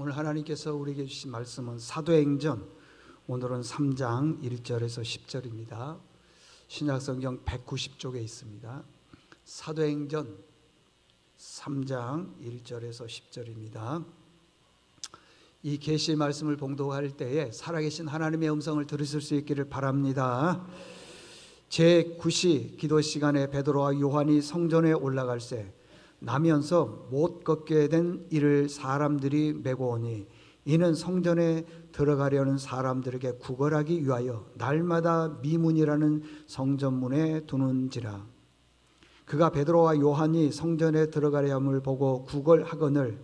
오늘 하나님께서 우리에게 주신 말씀은 사도행전 오늘은 3장 1절에서 10절입니다. 신약성경 190쪽에 있습니다. 사도행전 3장 1절에서 10절입니다. 이 계시의 말씀을 봉독할 때에 살아계신 하나님의 음성을 들으실 수 있기를 바랍니다. 제9시 기도 시간에 베드로와 요한이 성전에 올라갈새 나면서 못 걷게 된 이를 사람들이 메고 오니 이는 성전에 들어가려는 사람들에게 구걸하기 위하여 날마다 미문이라는 성전문에 두는지라. 그가 베드로와 요한이 성전에 들어가려 함을 보고 구걸하거늘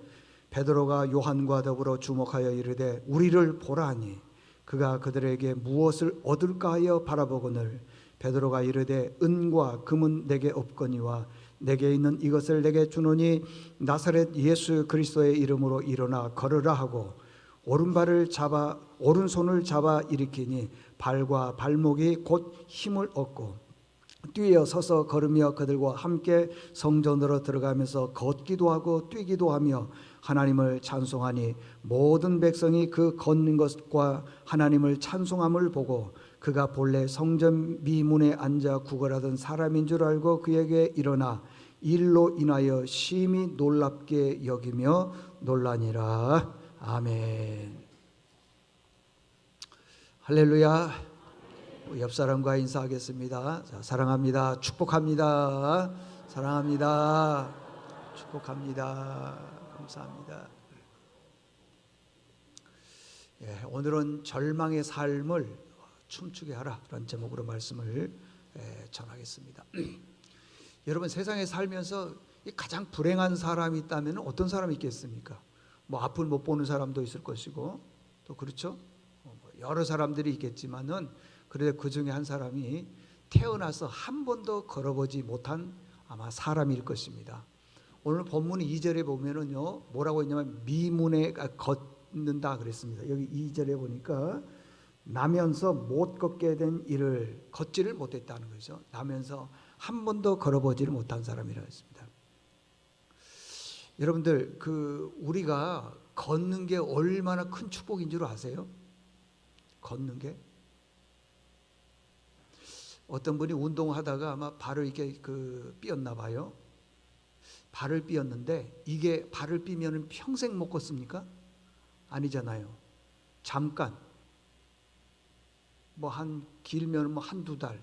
베드로가 요한과 더불어 주목하여 이르되 우리를 보라 하니 그가 그들에게 무엇을 얻을까 하여 바라보거늘 베드로가 이르되 은과 금은 내게 없거니와 내게 있는 이것을 내게 주노니 나사렛 예수 그리스도의 이름으로 일어나 걸으라 하고 오른손을 잡아 일으키니 발과 발목이 곧 힘을 얻고 뛰어 서서 걸으며 그들과 함께 성전으로 들어가면서 걷기도 하고 뛰기도 하며 하나님을 찬송하니 모든 백성이 그 걷는 것과 하나님을 찬송함을 보고 그가 본래 성전 미문에 앉아 구걸하던 사람인 줄 알고 그에게 일어나 일로 인하여 심히 놀랍게 여기며 놀라니라. 아멘. 할렐루야. 옆 사람과 인사하겠습니다. 자, 사랑합니다. 축복합니다. 사랑합니다. 축복합니다. 감사합니다. 오늘은 절망의 삶을 춤추게 하라 라는 제목으로 말씀을 전하겠습니다. 여러분, 세상에 살면서 가장 불행한 사람이 있다면 어떤 사람이 있겠습니까? 뭐 앞을 못 보는 사람도 있을 것이고 또 그렇죠? 여러 사람들이 있겠지만은 그래도 그 중에 한 사람이 태어나서 한 번도 걸어보지 못한 아마 사람일 것입니다. 오늘 본문 2절에 보면은요 뭐라고 했냐면 미문에 걷는다 그랬습니다. 여기 2절에 보니까 나면서 못 걷게 된 이를 걷지를 못했다는 거죠. 나면서 한 번도 걸어보지를 못한 사람이라고 했습니다. 여러분들, 우리가 걷는 게 얼마나 큰 축복인 줄 아세요? 걷는 게 어떤 분이 운동하다가 아마 발을 이렇게 삐었나 봐요. 발을 삐었는데 이게 발을 삐면 평생 못 걷습니까? 아니잖아요. 잠깐 길면 한두 달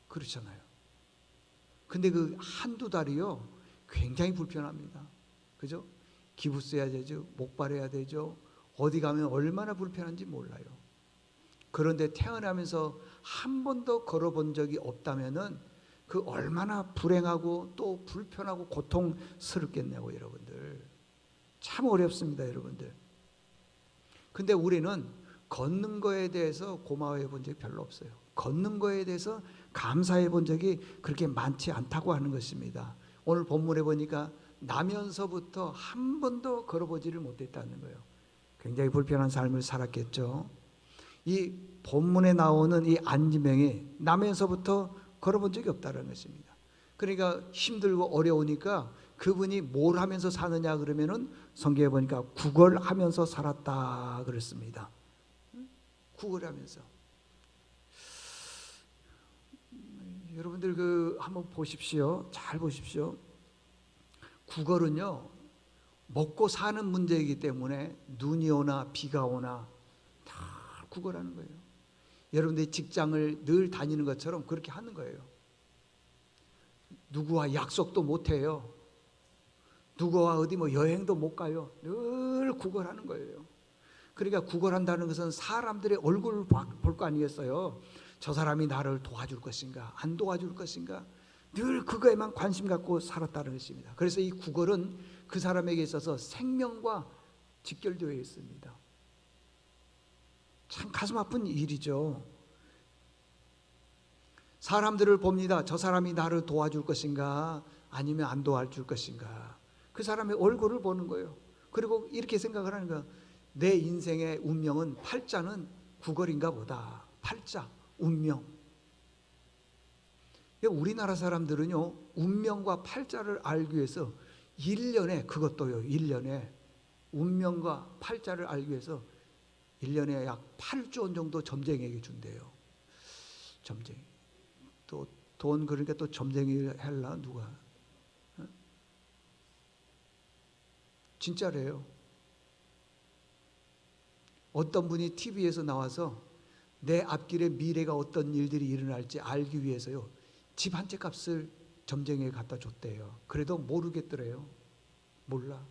그렇잖아요. 근데 그 한두 달이요 굉장히 불편합니다. 그죠? 기부스 해야 되죠. 목발해야 되죠. 어디 가면 얼마나 불편한지 몰라요. 그런데 태어나면서 한 번도 걸어본 적이 없다면은 그 얼마나 불행하고 또 불편하고 고통스럽겠냐고. 여러분들 참 어렵습니다. 여러분들. 근데 우리는 걷는 거에 대해서 고마워해 본 적이 별로 없어요. 걷는 거에 대해서 감사해 본 적이 그렇게 많지 않다고 하는 것입니다. 오늘 본문에 보니까 나면서부터 한 번도 걸어보지를 못했다는 거예요. 굉장히 불편한 삶을 살았겠죠. 이 본문에 나오는 이 안지명이 나면서부터 걸어본 적이 없다는 것입니다. 그러니까 힘들고 어려우니까 그분이 뭘 하면서 사느냐 그러면은 성경에 보니까 구걸하면서 살았다 그랬습니다. 구걸하면서. 여러분들 한번 보십시오. 잘 보십시오. 구걸은요 먹고 사는 문제이기 때문에 눈이 오나 비가 오나 다 구걸하는 거예요. 여러분들이 직장을 늘 다니는 것처럼 그렇게 하는 거예요. 누구와 약속도 못 해요. 누구와 어디 여행도 못 가요. 늘 구걸하는 거예요. 그러니까 구걸한다는 것은 사람들의 얼굴을 볼 거 아니겠어요? 저 사람이 나를 도와줄 것인가 안 도와줄 것인가 늘 그거에만 관심 갖고 살았다는 것입니다. 그래서 이 구걸은 그 사람에게 있어서 생명과 직결되어 있습니다. 참 가슴 아픈 일이죠. 사람들을 봅니다. 저 사람이 나를 도와줄 것인가 아니면 안 도와줄 것인가. 그 사람의 얼굴을 보는 거예요. 그리고 이렇게 생각을 하는 거예요. 내 인생의 운명은 팔자는 구걸인가 보다. 팔자, 운명. 우리나라 사람들은요 운명과 팔자를 알기 위해서 1년에 그것도요 1년에 운명과 팔자를 알기 위해서 1년에 약 8조 원 정도 점쟁이에게 준대요. 점쟁이. 또 돈 그러니까 또 점쟁이 할라 누가? 어? 진짜래요. 어떤 분이 TV에서 나와서 내 앞길에 미래가 어떤 일들이 일어날지 알기 위해서요, 집 한 채 값을 점쟁이에 갖다 줬대요. 그래도 모르겠더래요. 몰라.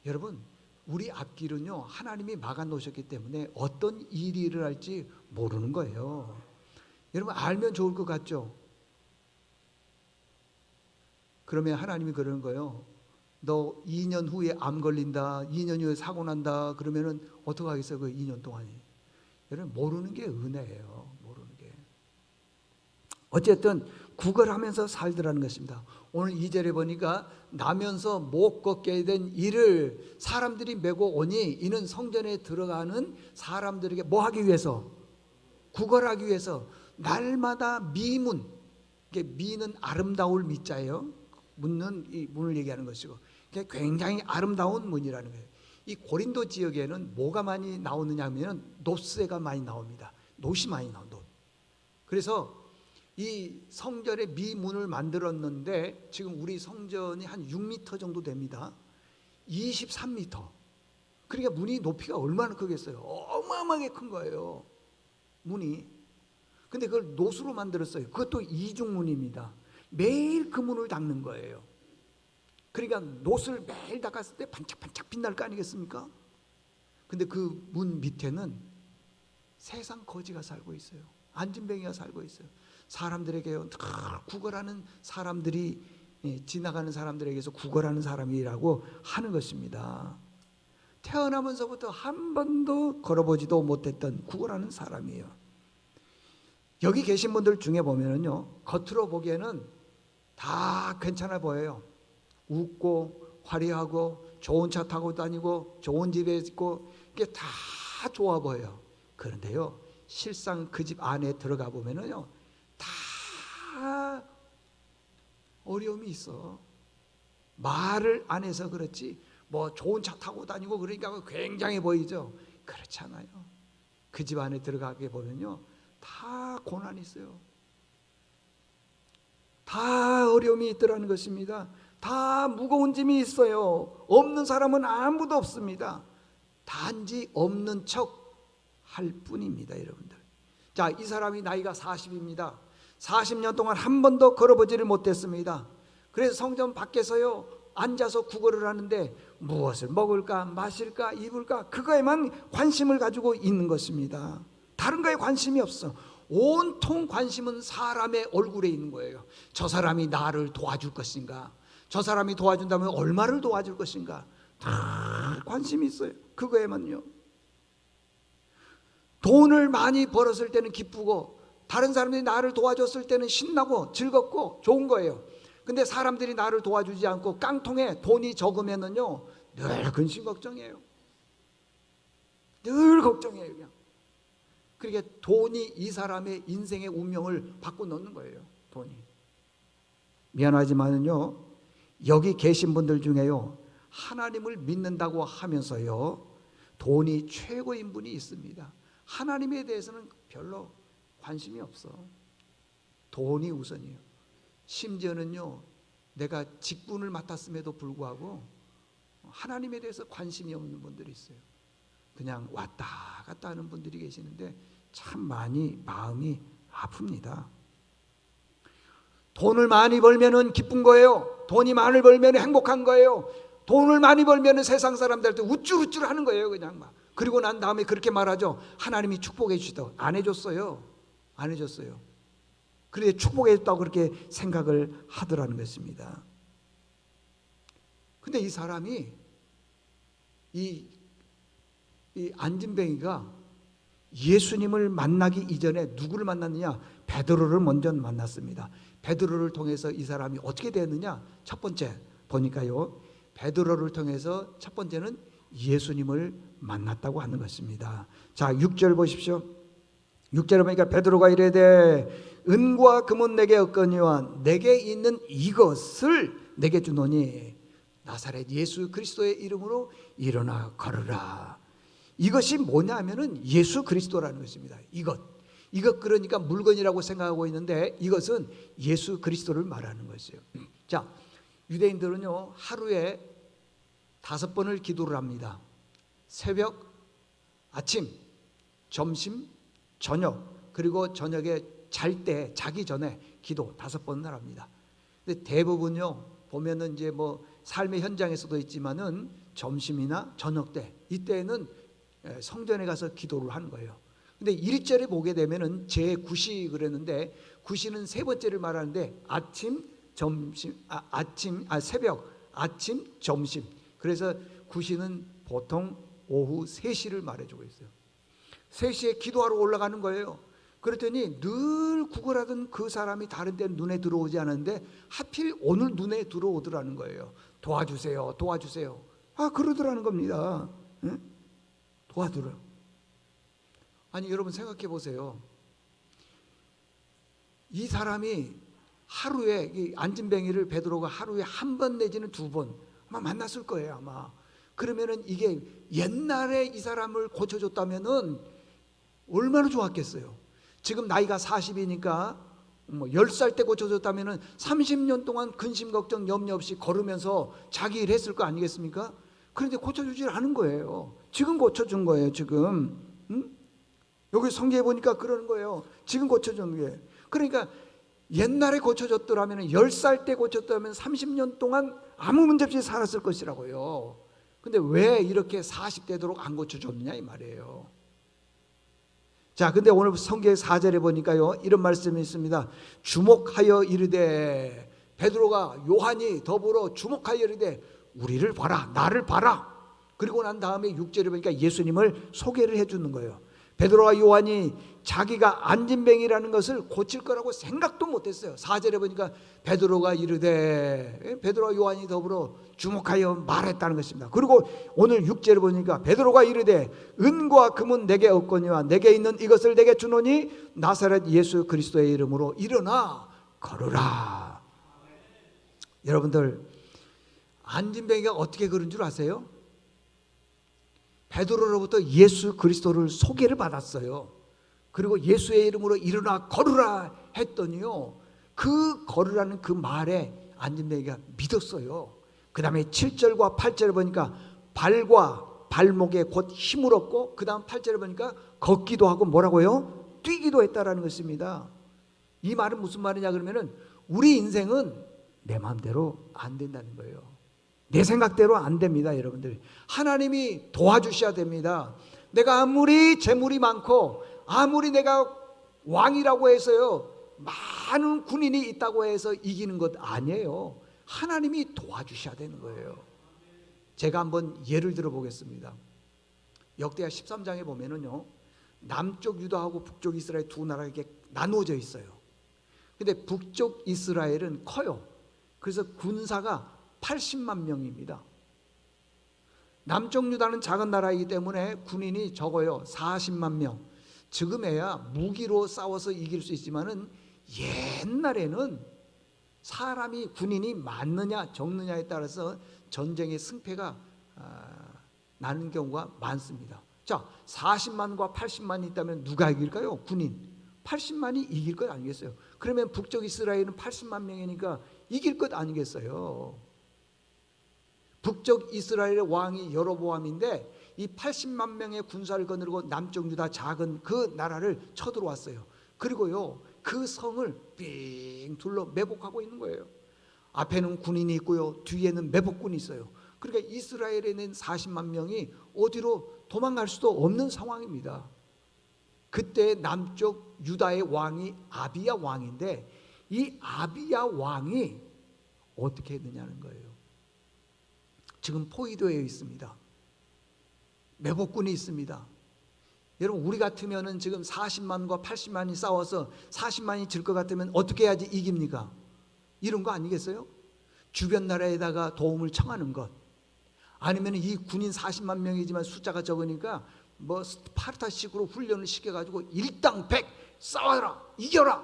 여러분, 우리 앞길은요 하나님이 막아 놓으셨기 때문에 어떤 일이 일어날지 모르는 거예요. 여러분, 알면 좋을 것 같죠? 그러면 하나님이 그러는 거예요. 너 2년 후에 암 걸린다, 2년 후에 사고 난다, 그러면은 어떻게 하겠어요? 그 2년 동안이. 여러분, 모르는 게 은혜예요. 모르는 게. 어쨌든 구걸하면서 살더라는 것입니다. 오늘 2절에 보니까 나면서 못 걷게 된 이를 사람들이 메고 오니 이는 성전에 들어가는 사람들에게 뭐 하기 위해서? 구걸하기 위해서 날마다 미문. 이게 미는 아름다울 미자예요. 문은 이 문을 얘기하는 것이고, 굉장히 아름다운 문이라는 거예요. 이 고린도 지역에는 뭐가 많이 나오느냐 하면 노스가 많이 나옵니다. 노시 많이 나온 노. 그래서 이 성전의 미문을 만들었는데 지금 우리 성전이 한 6m 정도 됩니다. 23m. 그러니까 문이 높이가 얼마나 크겠어요? 어마어마하게 큰 거예요. 문이. 근데 그걸 노수로 만들었어요. 그것도 이중문입니다. 매일 그 문을 닦는 거예요. 그러니까 노스를 매일 닦았을 때 반짝반짝 빛날 거 아니겠습니까? 근데 그 문 밑에는 세상 거지가 살고 있어요. 안진뱅이가 살고 있어요. 사람들에게요, 구걸하는 사람들이, 지나가는 사람들에게서 구걸하는 사람이라고 하는 것입니다. 태어나면서부터 한 번도 걸어보지도 못했던 구걸하는 사람이에요. 여기 계신 분들 중에 보면은요, 겉으로 보기에는 다 괜찮아 보여요. 웃고 화려하고 좋은 차 타고 다니고 좋은 집에 있고 이게 다 좋아 보여요. 그런데요, 실상 그 집 안에 들어가 보면은요, 다 어려움이 있어. 말을 안 해서 그렇지 뭐 좋은 차 타고 다니고 그러니까 굉장해 보이죠. 그렇지 않아요. 그 집 안에 들어가게 보면요, 다 고난이 있어요. 다 어려움이 있더라는 것입니다. 다 무거운 짐이 있어요. 없는 사람은 아무도 없습니다. 단지 없는 척 할 뿐입니다, 여러분들. 자, 이 사람이 나이가 40입니다. 40년 동안 한 번도 걸어보지를 못했습니다. 그래서 성전 밖에서요, 앉아서 구걸을 하는데 무엇을 먹을까, 마실까, 입을까, 그거에만 관심을 가지고 있는 것입니다. 다른 거에 관심이 없어. 온통 관심은 사람의 얼굴에 있는 거예요. 저 사람이 나를 도와줄 것인가, 저 사람이 도와준다면 얼마를 도와줄 것인가, 다 관심이 있어요. 그거에만요. 돈을 많이 벌었을 때는 기쁘고 다른 사람들이 나를 도와줬을 때는 신나고 즐겁고 좋은 거예요. 근데 사람들이 나를 도와주지 않고 깡통에 돈이 적으면은요, 늘 근심 걱정이에요. 늘 걱정이에요, 그냥. 그러니까 돈이 이 사람의 인생의 운명을 바꿔놓는 거예요. 돈이. 미안하지만은요, 여기 계신 분들 중에요, 하나님을 믿는다고 하면서요, 돈이 최고인 분이 있습니다. 하나님에 대해서는 별로 관심이 없어. 돈이 우선이에요. 심지어는요, 내가 직분을 맡았음에도 불구하고 하나님에 대해서 관심이 없는 분들이 있어요. 그냥 왔다 갔다 하는 분들이 계시는데 참 많이 마음이 아픕니다. 돈을 많이 벌면은 기쁜 거예요. 돈이 많이 벌면 행복한 거예요. 돈을 많이 벌면 세상 사람들한테 우쭐우쭐 하는 거예요, 그냥 막. 그리고 난 다음에 그렇게 말하죠. 하나님이 축복해 주시다. 안 해줬어요. 안 해줬어요. 그런데 축복해 줬다고 그렇게 생각을 하더라는 것입니다. 근데 이 사람이 이 안진뱅이가 예수님을 만나기 이전에 누구를 만났느냐? 베드로를 먼저 만났습니다. 베드로를 통해서 이 사람이 어떻게 되었느냐? 첫 번째 보니까요, 베드로를 통해서 첫 번째는 예수님을 만났다고 하는 것입니다. 자, 6절 보십시오. 6절에 보니까 베드로가 이르되 은과 금은 내게 없거니와 내게 있는 이것을 내게 주노니 나사렛 예수 그리스도의 이름으로 일어나 걸으라. 이것이 뭐냐면은 예수 그리스도라는 것입니다. 이것 그러니까 물건이라고 생각하고 있는데 이것은 예수 그리스도를 말하는 것이에요. 자, 유대인들은요 하루에 5번을 기도를 합니다. 새벽, 아침, 점심, 저녁, 그리고 저녁에 자기 전에 기도 5번을 합니다. 근데 대부분요 보면은 이제 뭐 삶의 현장에서도 있지만은 점심이나 저녁 때 이때는 성전에 가서 기도를 하는 거예요. 근데 1절에 보게 되면은 제9시 그랬는데 9시는 세 번째를 말하는데 새벽, 아침, 점심. 그래서 9시는 보통 오후 3시를 말해주고 있어요. 3시에 기도하러 올라가는 거예요. 그랬더니 늘 구걸하던 그 사람이 다른 때는 눈에 들어오지 않았는데 하필 오늘 눈에 들어오더라는 거예요. 도와주세요, 도와주세요. 그러더라는 겁니다. 응? 도와주라. 아니 여러분 생각해 보세요. 이 사람이 하루에 이 안진뱅이를 베드로가 하루에 1번 내지는 2번 아마 만났을 거예요 아마. 그러면은 이게 옛날에 이 사람을 고쳐줬다면은 얼마나 좋았겠어요. 지금 나이가 40이니까 뭐 10살 때 고쳐줬다면은 30년 동안 근심 걱정 염려 없이 걸으면서 자기 일 했을 거 아니겠습니까? 그런데 고쳐주질 않은 거예요. 지금 고쳐준 거예요 지금. 응? 여기 성경에 보니까 그러는 거예요. 지금 고쳐준 게. 그러니까 옛날에 고쳐줬더라면 10살 때 고쳤다면 30년 동안 아무 문제 없이 살았을 것이라고요. 근데 왜 이렇게 40대도록 안 고쳐줬느냐 이 말이에요. 자, 근데 오늘 성경 4절에 보니까요 이런 말씀이 있습니다. 주목하여 이르되, 베드로가 요한이 더불어 주목하여 이르되 우리를 봐라, 나를 봐라. 그리고 난 다음에 6절에 보니까 예수님을 소개를 해주는 거예요. 베드로와 요한이 자기가 안진뱅이라는 것을 고칠 거라고 생각도 못했어요. 4절에 보니까 베드로가 이르되, 베드로와 요한이 더불어 주목하여 말했다는 것입니다. 그리고 오늘 6절에 보니까 베드로가 이르되 은과 금은 내게 없거니와 내게 있는 이것을 내게 주노니 나사렛 예수 그리스도의 이름으로 일어나 걸으라. 여러분들 안진뱅이가 어떻게 걸은 줄 아세요? 베드로로부터 예수 그리스도를 소개를 받았어요. 그리고 예수의 이름으로 일어나 걸으라 했더니요 그 걸으라는 그 말에 안진뱅이가 믿었어요. 그 다음에 7절과 8절을 보니까 발과 발목에 곧 힘을 얻고 그 다음 8절을 보니까 걷기도 하고 뭐라고요? 뛰기도 했다라는 것입니다. 이 말은 무슨 말이냐 그러면은 우리 인생은 내 마음대로 안 된다는 거예요. 내 생각대로 안 됩니다 여러분들. 하나님이 도와주셔야 됩니다. 내가 아무리 재물이 많고 아무리 내가 왕이라고 해서요 많은 군인이 있다고 해서 이기는 것 아니에요. 하나님이 도와주셔야 되는 거예요. 제가 한번 예를 들어 보겠습니다. 역대하 13장에 보면은요 남쪽 유다하고 북쪽 이스라엘 두 나라가 이렇게 나누어져 있어요. 근데 북쪽 이스라엘은 커요. 그래서 군사가 80만 명입니다. 남쪽 유다는 작은 나라이기 때문에 군인이 적어요. 40만 명. 지금에야 무기로 싸워서 이길 수 있지만은 옛날에는 사람이 군인이 많느냐 적느냐에 따라서 전쟁의 승패가 나는 경우가 많습니다. 자, 40만과 80만이 있다면 누가 이길까요? 군인 80만이 이길 것 아니겠어요? 그러면 북쪽 이스라엘은 80만 명이니까 이길 것 아니겠어요? 북쪽 이스라엘의 왕이 여로보암인데 이 80만 명의 군사를 거느리고 남쪽 유다 작은 그 나라를 쳐들어왔어요. 그리고요 그 성을 삥 둘러 매복하고 있는 거예요. 앞에는 군인이 있고요 뒤에는 매복군이 있어요. 그러니까 이스라엘에 있는 40만 명이 어디로 도망갈 수도 없는 상황입니다. 그때 남쪽 유다의 왕이 아비야 왕인데 이 아비야 왕이 어떻게 했느냐는 거예요. 지금 포위되어 있습니다. 매복군이 있습니다. 여러분 우리 같으면은 지금 40만과 80만이 싸워서 40만이 질 것 같으면 어떻게 해야지 이깁니까? 이런 거 아니겠어요? 주변 나라에다가 도움을 청하는 것, 아니면 이 군인 40만 명이지만 숫자가 적으니까 뭐 스파르타식으로 훈련을 시켜가지고 일당백 싸워라 이겨라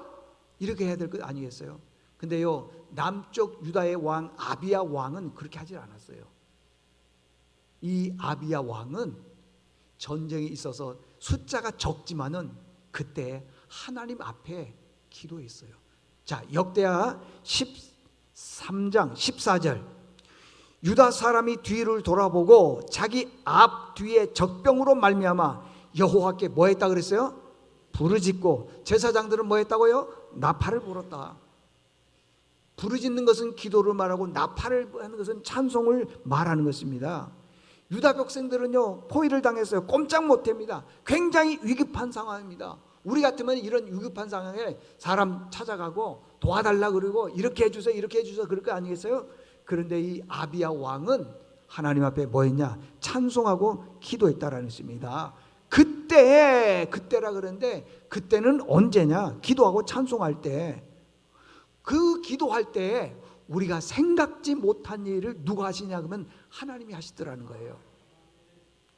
이렇게 해야 될 것 아니겠어요? 근데요, 남쪽 유다의 왕 아비야 왕은 그렇게 하질 않았어요. 이 아비야 왕은 전쟁이 있어서 숫자가 적지만은 그때 하나님 앞에 기도했어요. 자, 역대하 13장 14절. 유다 사람이 뒤를 돌아보고 자기 앞 뒤에 적병으로 말미암아 여호와께 뭐 했다 그랬어요? 부르짖고, 제사장들은 뭐 했다고요? 나팔을 불었다. 부르짖는 것은 기도를 말하고 나팔을 하는 것은 찬송을 말하는 것입니다. 유다 백성들은요, 포위를 당했어요. 꼼짝 못합니다. 굉장히 위급한 상황입니다. 우리 같으면 이런 위급한 상황에 사람 찾아가고 도와달라 그러고 이렇게 해주세요, 이렇게 해주세요, 그럴 거 아니겠어요? 그런데 이 아비야 왕은 하나님 앞에 뭐 했냐? 찬송하고 기도했다라는 것입니다. 그때라 그러는데, 그때는 언제냐? 기도하고 찬송할 때. 그 기도할 때 우리가 생각지 못한 일을 누가 하시냐 그러면 하나님이 하시더라는 거예요.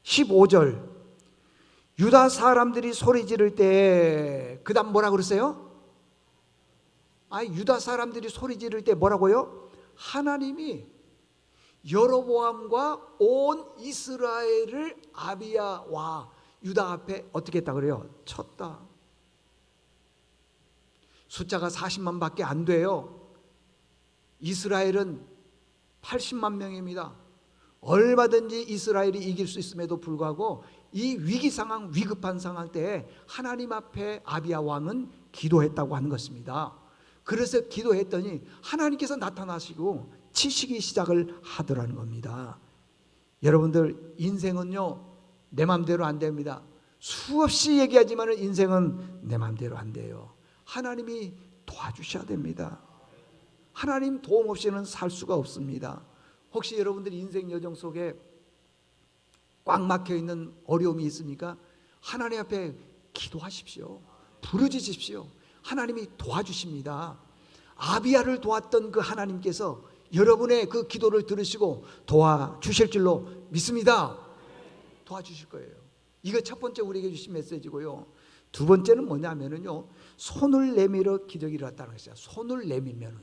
15절. 유다 사람들이 소리 지를 때, 그 다음 뭐라 그랬어요? 유다 사람들이 소리 지를 때 뭐라고요? 하나님이 여로보암과 온 이스라엘을 아비야와 유다 앞에 어떻게 했다 그래요? 쳤다. 숫자가 40만 밖에 안 돼요. 이스라엘은 80만 명입니다. 얼마든지 이스라엘이 이길 수 있음에도 불구하고 이 위기 상황, 위급한 상황 때에 하나님 앞에 아비야 왕은 기도했다고 하는 것입니다. 그래서 기도했더니 하나님께서 나타나시고 치시기 시작을 하더라는 겁니다. 여러분들, 인생은요, 내 맘대로 안 됩니다. 수없이 얘기하지만 인생은 내 맘대로 안 돼요. 하나님이 도와주셔야 됩니다. 하나님 도움 없이는 살 수가 없습니다. 혹시 여러분들이 인생 여정 속에 꽉 막혀 있는 어려움이 있습니까? 하나님 앞에 기도하십시오. 부르짖으십시오. 하나님이 도와주십니다. 아비야를 도왔던 그 하나님께서 여러분의 그 기도를 들으시고 도와주실 줄로 믿습니다. 도와주실 거예요. 이거 첫 번째 우리에게 주신 메시지고요. 두 번째는 뭐냐면요, 손을 내밀어 기적이 일어났다는 것이죠. 손을 내밀면은,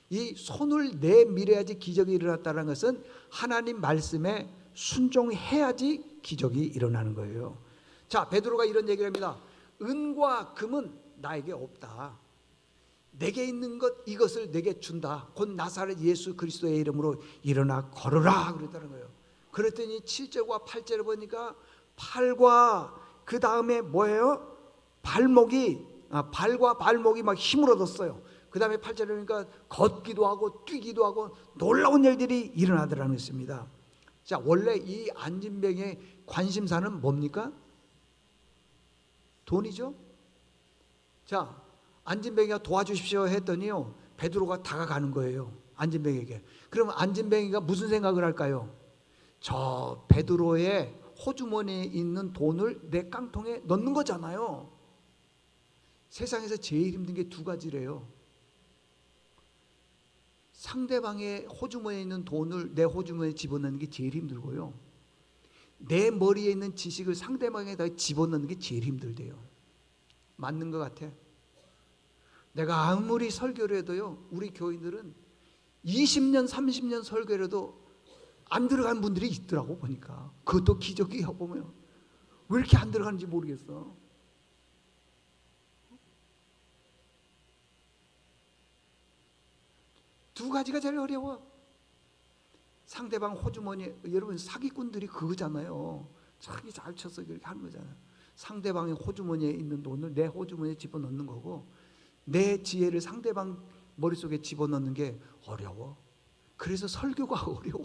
이 손을 내밀어야지 기적이 일어났다는 것은 하나님 말씀에 순종해야지 기적이 일어나는 거예요. 자, 베드로가 이런 얘기를 합니다. 은과 금은 나에게 없다. 내게 있는 것, 이것을 내게 준다. 곧 나사렛 예수 그리스도의 이름으로 일어나 걸으라 그랬다는 거예요. 그랬더니 7절과 8절을 보니까 팔과 그 다음에 뭐예요? 발과 발목이 막 힘을 얻었어요. 그 다음에 8절에 보니까 걷기도 하고 뛰기도 하고 놀라운 일들이 일어나더라는 것입니다. 자, 원래 이 안진뱅의 관심사는 뭡니까? 돈이죠. 자, 안진뱅이가 도와주십시오 했더니요, 베드로가 다가가는 거예요, 안진뱅에게. 그러면 안진뱅이가 무슨 생각을 할까요? 저 베드로의 호주머니에 있는 돈을 내 깡통에 넣는 거잖아요. 세상에서 제일 힘든 게 두 가지래요. 상대방의 호주머니에 있는 돈을 내 호주머니에 집어넣는 게 제일 힘들고요, 내 머리에 있는 지식을 상대방에다 집어넣는 게 제일 힘들대요. 맞는 것 같아. 내가 아무리 설교를 해도요, 우리 교인들은 20년 30년 설교를 해도 안 들어간 분들이 있더라고. 보니까 그것도 기적이야. 보면 왜 이렇게 안 들어가는지 모르겠어. 두 가지가 제일 어려워. 상대방 호주머니, 여러분 사기꾼들이 그거잖아요. 사기 잘 쳐서 그렇게 하는 거잖아요. 상대방의 호주머니에 있는 돈을 내 호주머니에 집어넣는 거고, 내 지혜를 상대방 머릿속에 집어넣는 게 어려워. 그래서 설교가 어려워.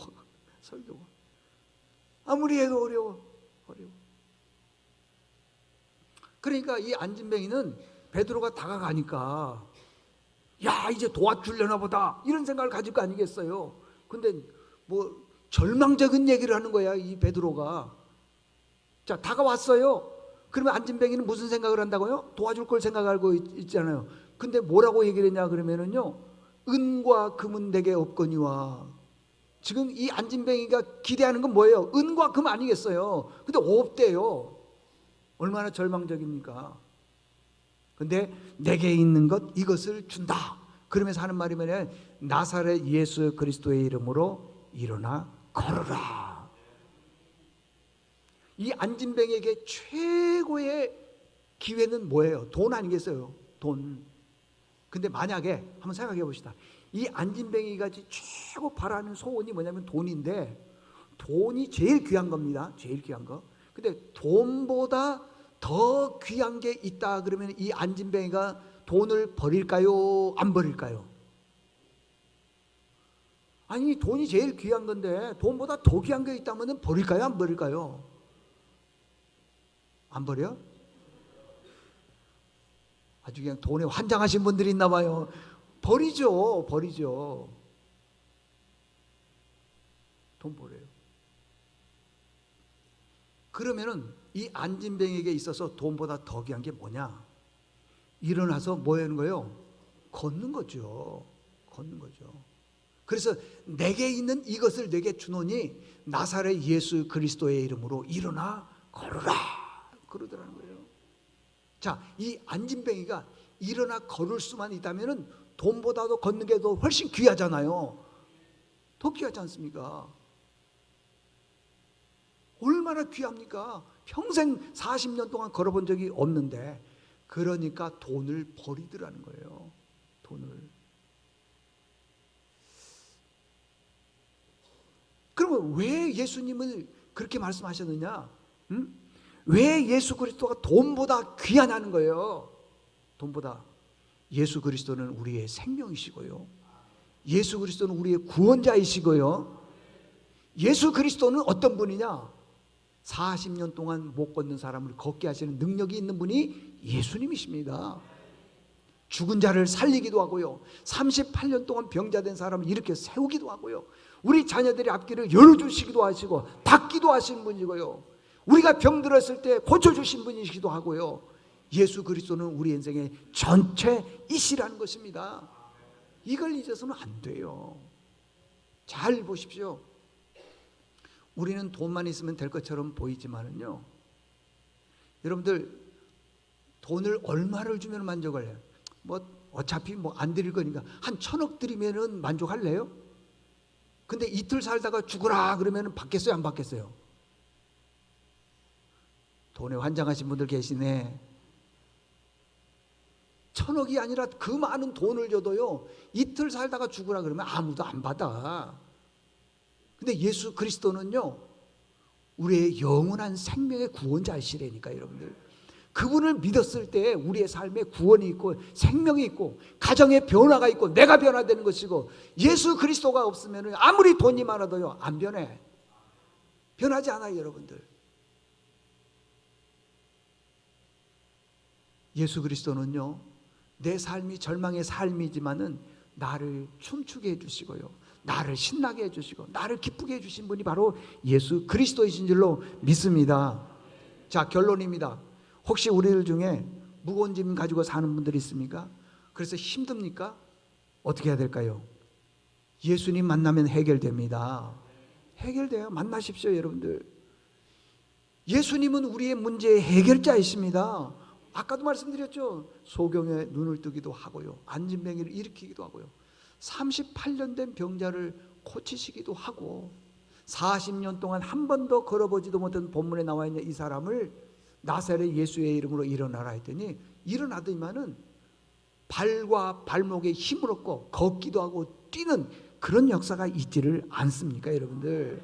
설교가 아무리 해도 어려워. 그러니까 이 안진뱅이는 베드로가 다가가니까, 야, 이제 도와주려나 보다, 이런 생각을 가질 거 아니겠어요. 근데 뭐 절망적인 얘기를 하는 거야, 이 베드로가. 자, 다가왔어요. 그러면 안진뱅이는 무슨 생각을 한다고요? 도와줄 걸 생각하고 있잖아요. 근데 뭐라고 얘기를 했냐 그러면은요, 은과 금은 내게 없거니와. 지금 이 안진뱅이가 기대하는 건 뭐예요? 은과 금 아니겠어요? 근데 없대요. 얼마나 절망적입니까? 근데 내게 있는 것, 이것을 준다. 그러면서 하는 말이 뭐냐, 나사렛 예수 그리스도의 이름으로 일어나 걸어라. 이 안진뱅이에게 최고의 기회는 뭐예요? 돈 아니겠어요? 돈. 근데 만약에 한번 생각해 봅시다. 이 안진뱅이가 최고 바라는 소원이 뭐냐면 돈인데, 돈이 제일 귀한 겁니다. 제일 귀한 거. 근데 돈보다 더 귀한 게 있다 그러면 이 안진뱅이가 돈을 버릴까요? 안 버릴까요? 아니, 돈이 제일 귀한 건데 돈보다 더 귀한 게 있다면 버릴까요? 안 버릴까요? 안 버려? 아주 그냥 돈에 환장하신 분들이 있나 봐요. 버리죠. 버리죠. 돈 버려요. 그러면은 이 안진뱅에게 있어서 돈보다 더 귀한 게 뭐냐? 일어나서 뭐 하는 거예요? 걷는 거죠. 걷는 거죠. 그래서 내게 있는 이것을 내게 주노니 나사렛 예수 그리스도의 이름으로 일어나 걸으라 그러더라는 거예요. 자, 이 안진뱅이가 일어나 걸을 수만 있다면 돈보다도 걷는 게 더 훨씬 귀하잖아요. 더 귀하지 않습니까? 얼마나 귀합니까? 평생 40년 동안 걸어본 적이 없는데, 그러니까 돈을 버리더라는 거예요. 돈을. 그러면 왜 예수님을 그렇게 말씀하셨느냐? 왜 예수 그리스도가 돈보다 귀하냐는 거예요. 돈보다. 예수 그리스도는 우리의 생명이시고요, 예수 그리스도는 우리의 구원자이시고요, 예수 그리스도는 어떤 분이냐? 40년 동안 못 걷는 사람을 걷게 하시는 능력이 있는 분이 예수님이십니다. 죽은 자를 살리기도 하고요, 38년 동안 병자된 사람을 일으켜 세우기도 하고요, 우리 자녀들의 앞길을 열어주시기도 하시고 닫기도 하시는 분이고요, 우리가 병들었을 때 고쳐주신 분이시기도 하고요, 예수 그리스도는 우리 인생의 전체이시라는 것입니다. 이걸 잊어서는 안 돼요. 잘 보십시오. 우리는 돈만 있으면 될 것처럼 보이지만은요, 여러분들 돈을 얼마를 주면 만족을 해요? 뭐 어차피 뭐 안 드릴 거니까 한 1,000억 드리면은 만족할래요? 근데 이틀 살다가 죽으라 그러면은 받겠어요, 안 받겠어요? 돈에 환장하신 분들 계시네. 1,000억이 아니라 그 많은 돈을 줘도요, 이틀 살다가 죽으라 그러면 아무도 안 받아. 근데 예수 그리스도는요, 우리의 영원한 생명의 구원자이시라니까. 여러분들, 그분을 믿었을 때 우리의 삶에 구원이 있고 생명이 있고 가정의 변화가 있고 내가 변화되는 것이고, 예수 그리스도가 없으면 아무리 돈이 많아도요 안 변해. 변하지 않아요. 여러분들, 예수 그리스도는요, 내 삶이 절망의 삶이지만은 나를 춤추게 해주시고요, 나를 신나게 해주시고 나를 기쁘게 해주신 분이 바로 예수 그리스도이신 줄로 믿습니다. 자, 결론입니다. 혹시 우리들 중에 무거운 짐 가지고 사는 분들이 있습니까? 그래서 힘듭니까? 어떻게 해야 될까요? 예수님 만나면 해결됩니다. 해결돼요. 만나십시오. 여러분들, 예수님은 우리의 문제의 해결자이십니다. 아까도 말씀드렸죠. 소경에 눈을 뜨기도 하고요, 안진뱅이를 일으키기도 하고요, 38년 된 병자를 고치시기도 하고, 40년 동안 한 번도 걸어보지도 못한 본문에 나와 있는 이 사람을 나사렛 예수의 이름으로 일어나라 했더니 일어나더니만은 발과 발목에 힘을 얻고 걷기도 하고 뛰는 그런 역사가 있지를 않습니까? 여러분들,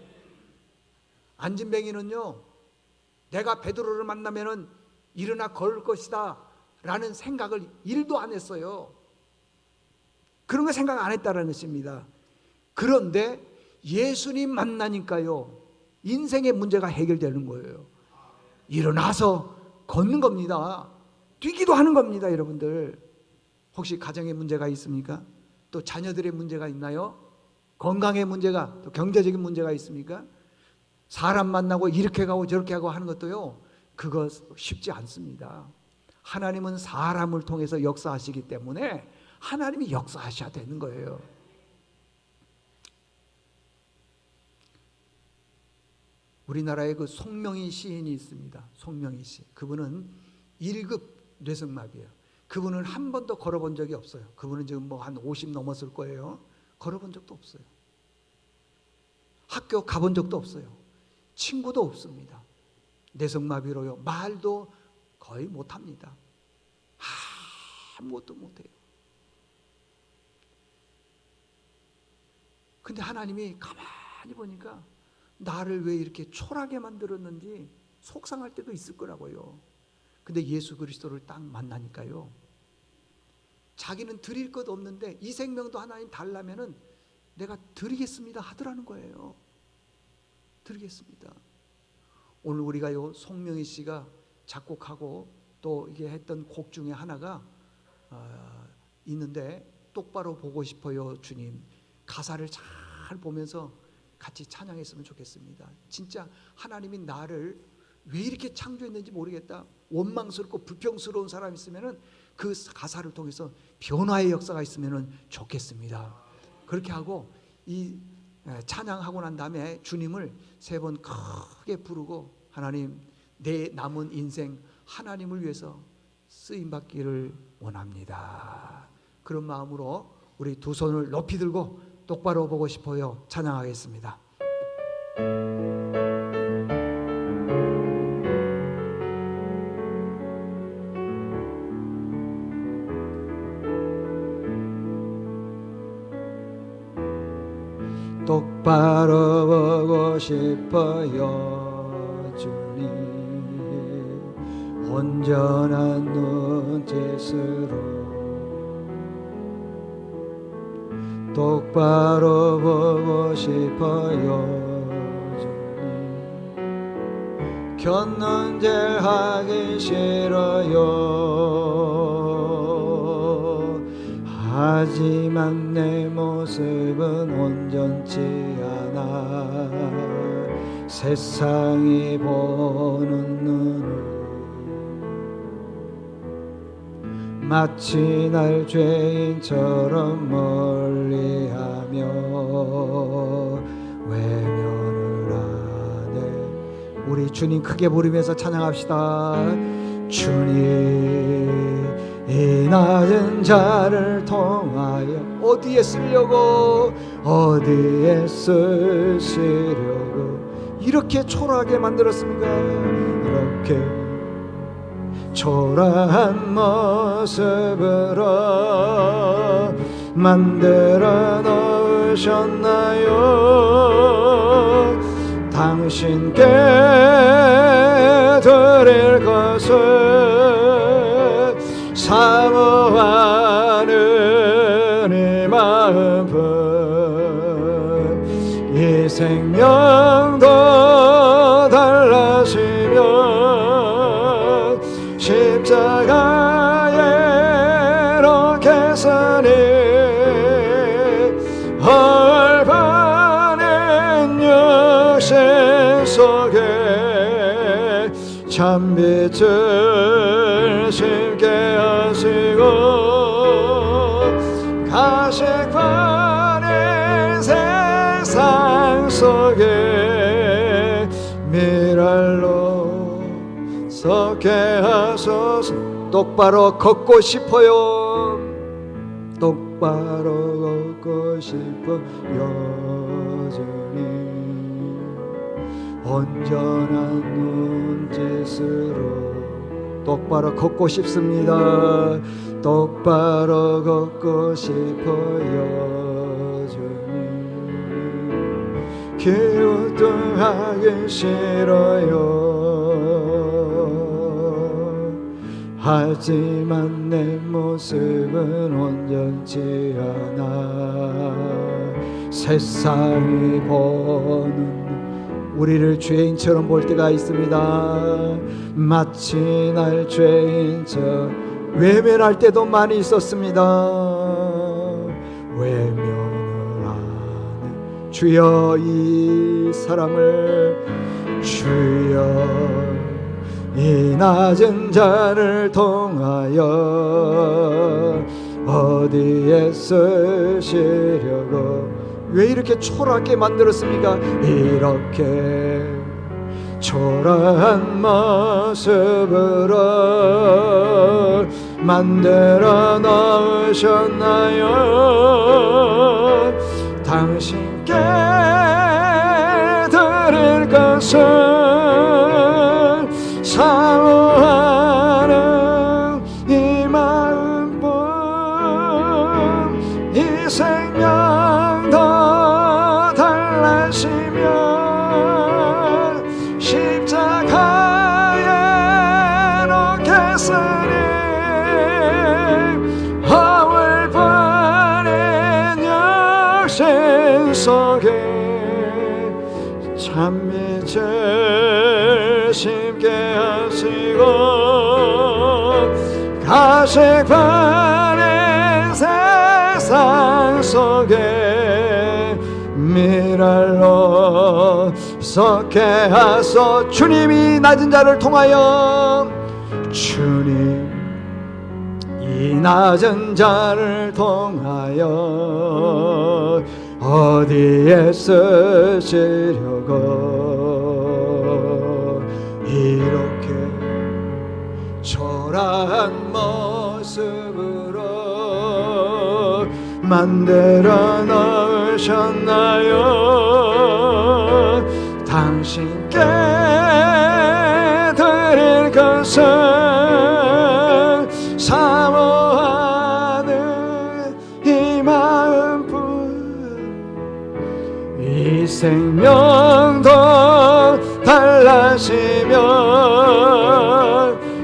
안진뱅이는요, 내가 베드로를 만나면은 일어나 걸을 것이다 라는 생각을 1도 안 했어요. 그런 거 생각 안 했다는 것입니다. 그런데 예수님 만나니까요, 인생의 문제가 해결되는 거예요. 일어나서 걷는 겁니다. 뛰기도 하는 겁니다. 여러분들, 혹시 가정에 문제가 있습니까? 또 자녀들의 문제가 있나요? 건강의 문제가, 또 경제적인 문제가 있습니까? 사람 만나고 이렇게 가고 저렇게 하고 하는 것도요, 그거 쉽지 않습니다. 하나님은 사람을 통해서 역사하시기 때문에 하나님이 역사하셔야 되는 거예요. 우리나라에 그 송명희 시인이 있습니다. 송명희 시. 그분은 1급 뇌성마비예요. 그분은 한 번도 걸어본 적이 없어요. 그분은 지금 뭐 한 50 넘었을 거예요. 걸어본 적도 없어요. 학교 가본 적도 없어요. 친구도 없습니다. 뇌성마비로요. 말도 거의 못합니다. 아무것도 못해요. 근데 하나님이 가만히 보니까 나를 왜 이렇게 초라하게 만들었는지 속상할 때도 있을 거라고요. 근데 예수 그리스도를 딱 만나니까요, 자기는 드릴 것 없는데 이 생명도 하나님 달라면은 내가 드리겠습니다 하더라는 거예요. 드리겠습니다. 오늘 우리가요, 송명희 씨가 작곡하고 또 이게 했던 곡 중에 하나가 있는데, 똑바로 보고 싶어요 주님. 가사를 잘 보면서 같이 찬양했으면 좋겠습니다. 진짜 하나님이 나를 왜 이렇게 창조했는지 모르겠다, 원망스럽고 불평스러운 사람이 있으면은 그 가사를 통해서 변화의 역사가 있으면 좋겠습니다. 그렇게 하고 이 찬양하고 난 다음에 주님을 3번 크게 부르고, 하나님, 내 남은 인생 하나님을 위해서 쓰임받기를 원합니다. 그런 마음으로 우리 두 손을 높이 들고 똑바로 보고 싶어요 찬양하겠습니다. 똑바로 보고 싶어요 주님, 온전한 눈짓으로 똑바로 보고 싶어요 주님, 곁눈질 하기 싫어요. 하지만 내 모습은 온전치 않아 세상이 보는 눈을 마치 날 죄인처럼 멀리하며 외면을 하네. 우리 주님 크게 부르면서 찬양합시다. 주님, 이 낮은 자를 통하여 어디에 쓰려고, 어디에 쓰시려고 이렇게 초라하게 만들었습니까? 이렇게 초라한 모습으로 만들어 놓으셨나요? 당신께 드릴 것을 사모하는 이 마음은 이 생명도 달라지면 십자가에 계산이 얼바는 역시 속에 참빛을 심게 하시고 가식파는 세상 속에 미랄로 섞게 하소서. 똑바로 걷고 싶어요. 똑바로 걷고 싶어 여전히 온전한 눈짓으로 똑바로 걷고 싶습니다. 똑바로 걷고 싶어 여전히 기우뚱하기 싫어요. 하지만 내 모습은 온전치 않아 세상이 보는 우리를 죄인처럼 볼 때가 있습니다. 마치 날 죄인처럼 외면할 때도 많이 있었습니다. 외면을 하는 주여, 이 사람을 주여, 이 낮은 자를 통하여 어디에 쓰시려고 왜 이렇게 초라하게 만들었습니까? 이렇게 초라한 모습으로 만들어 놓으셨나요? 당신께 드릴 것은 사모하는 이 마음뿐, 이 생명 더 달라지면 십자가에 놓겠으니 허물 버린 역신 속에 찬미를 심게 하시고 가식 바른 세상 속에 미랄로 썩게 하소. 주님이 낮은 자를 통하여, 주님 이 낮은 자를 통하여 어디에 쓰시려고 이렇게 초라한 모습으로 만들어 놓으셨나요? 당신께 드릴 것은 사모하는 이 마음뿐, 이 생명도 달라지면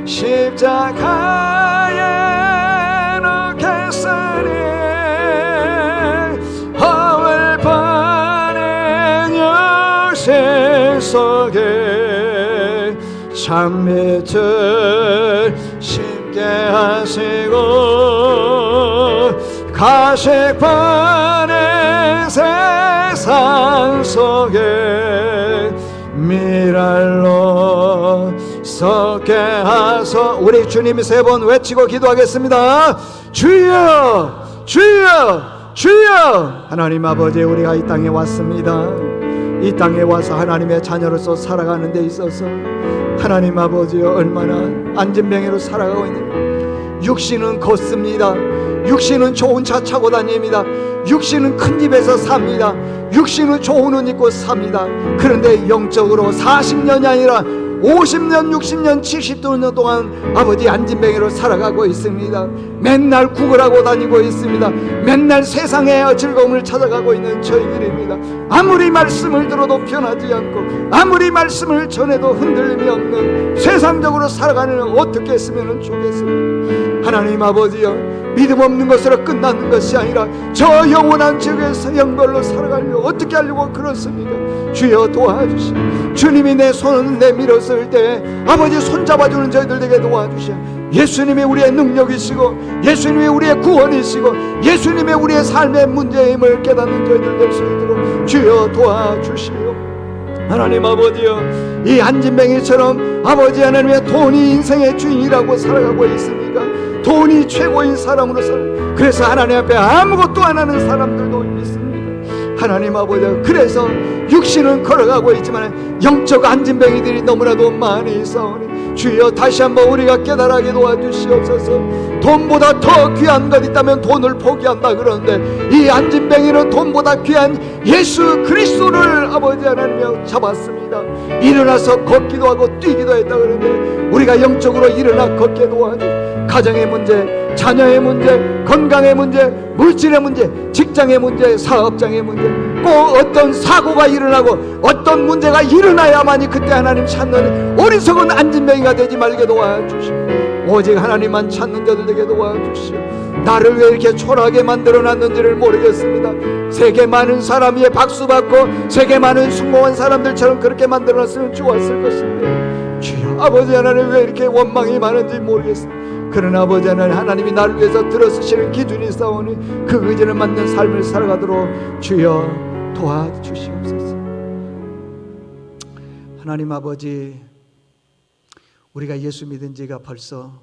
십자가에 놓겠으니 허물 버린 역신 속에 찬미를 심게 하시고 가식 바른 세상 속에 미랄로 썩게 하소. 우리 주님이 3번 외치고 기도하겠습니다. 주여 주여 주여. 하나님 아버지, 우리가 이 땅에 왔습니다. 이 땅에 와서 하나님의 자녀로서 살아가는 데 있어서 하나님 아버지, 얼마나 안진뱅이로 살아가고 있는, 육신은 걷습니다. 육신은 좋은 차 타고 다닙니다. 육신은 큰 집에서 삽니다. 육신은 좋은 옷 입고 삽니다. 그런데 영적으로 40년이 아니라 50년, 60년, 70년 동안 아버지 안진뱅이로 살아가고 있습니다. 맨날 구걸하고 다니고 있습니다. 맨날 세상의 즐거움을 찾아가고 있는 저희들입니다. 아무리 말씀을 들어도 변하지 않고 아무리 말씀을 전해도 흔들림이 없는 세상적으로 살아가는 어떻게 했으면 좋겠습니까? 하나님 아버지여, 믿음 없는 것으로 끝나는 것이 아니라 저 영원한 지역에서 영별로 살아가려고 어떻게 하려고 그렇습니까? 주여 도와주시오. 주님이 내 손을 내밀었을 때 아버지 손잡아주는 저희들 되게 도와주시오. 예수님이 우리의 능력이시고 예수님이 우리의 구원이시고 예수님이 우리의 삶의 문제임을 깨닫는 저희들 될 수 있도록 주여 도와주시오. 하나님 아버지여, 이 안진뱅이처럼 아버지 하나님의 돈이 인생의 주인이라고 살아가고 있습니까? 돈이 최고인 사람으로서, 그래서 하나님 앞에 아무것도 안 하는 사람들도 있습니다. 하나님 아버지, 그래서 육신은 걸어가고 있지만 영적 안진뱅이들이 너무나도 많이 있사오니 주여 다시 한번 우리가 깨달아게 도와주시옵소서. 돈보다 더 귀한 것 있다면 돈을 포기한다 그러는데 이 안진뱅이는 돈보다 귀한 예수 그리스도를 아버지 하나님 잡았습니다. 일어나서 걷기도 하고 뛰기도 했다 그러는데 우리가 영적으로 일어나 걷게 도와주시옵소서. 가정의 문제, 자녀의 문제, 건강의 문제, 물질의 문제, 직장의 문제, 사업장의 문제, 꼭 어떤 사고가 일어나고 어떤 문제가 일어나야만이 그때 하나님 찾는 어리석은 안진뱅이가 되지 말게 도와주시오. 오직 하나님만 찾는 자들 되게 도와주시오. 나를 왜 이렇게 초라하게 만들어놨는지를 모르겠습니다. 세계 많은 사람 위에 박수받고 세계 많은 숭고한 사람들처럼 그렇게 만들어놨으면 좋았을 것인데 주여 아버지 하나님 왜 이렇게 원망이 많은지 모르겠습니다. 그러나 아버지 하나님이 나를 위해서 들어쓰시는 기준이 있사오니 그 의지를 맞는 삶을 살아가도록 주여 도와주시옵소서. 하나님 아버지, 우리가 예수 믿은 지가 벌써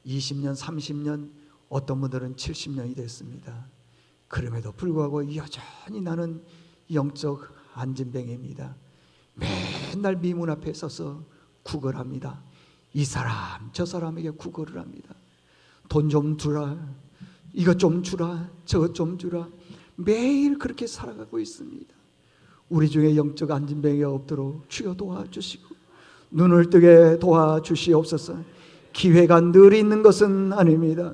20년, 30년, 어떤 분들은 70년이 됐습니다. 그럼에도 불구하고 여전히 나는 영적 안진뱅이입니다. 맨날 미문 앞에 서서 구걸합니다. 이 사람 저 사람에게 구걸을 합니다. 돈 좀 주라, 이것 좀 주라, 저것 좀 주라. 매일 그렇게 살아가고 있습니다. 우리 중에 영적 안진뱅이가 없도록 주여 도와주시고 눈을 뜨게 도와주시옵소서. 기회가 늘 있는 것은 아닙니다.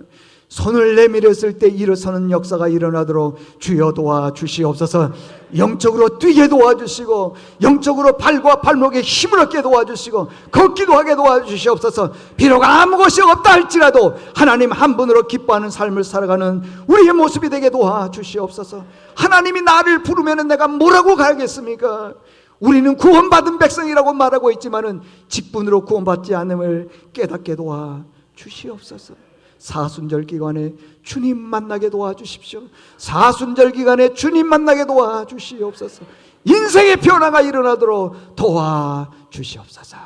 손을 내밀었을 때 일어서는 역사가 일어나도록 주여 도와주시옵소서. 영적으로 뛰게 도와주시고 영적으로 발과 발목에 힘을 얻게 도와주시고 걷기도 하게 도와주시옵소서. 비록 아무 것이 없다 할지라도 하나님 한 분으로 기뻐하는 삶을 살아가는 우리의 모습이 되게 도와주시옵소서. 하나님이 나를 부르면 내가 뭐라고 가야겠습니까? 우리는 구원받은 백성이라고 말하고 있지만은 직분으로 구원받지 않음을 깨닫게 도와주시옵소서. 사순절 기간에 주님 만나게 도와주십시오. 사순절 기간에 주님 만나게 도와주시옵소서. 인생의 변화가 일어나도록 도와주시옵소서.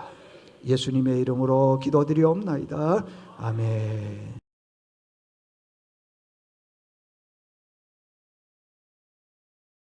예수님의 이름으로 기도드리옵나이다. 아멘.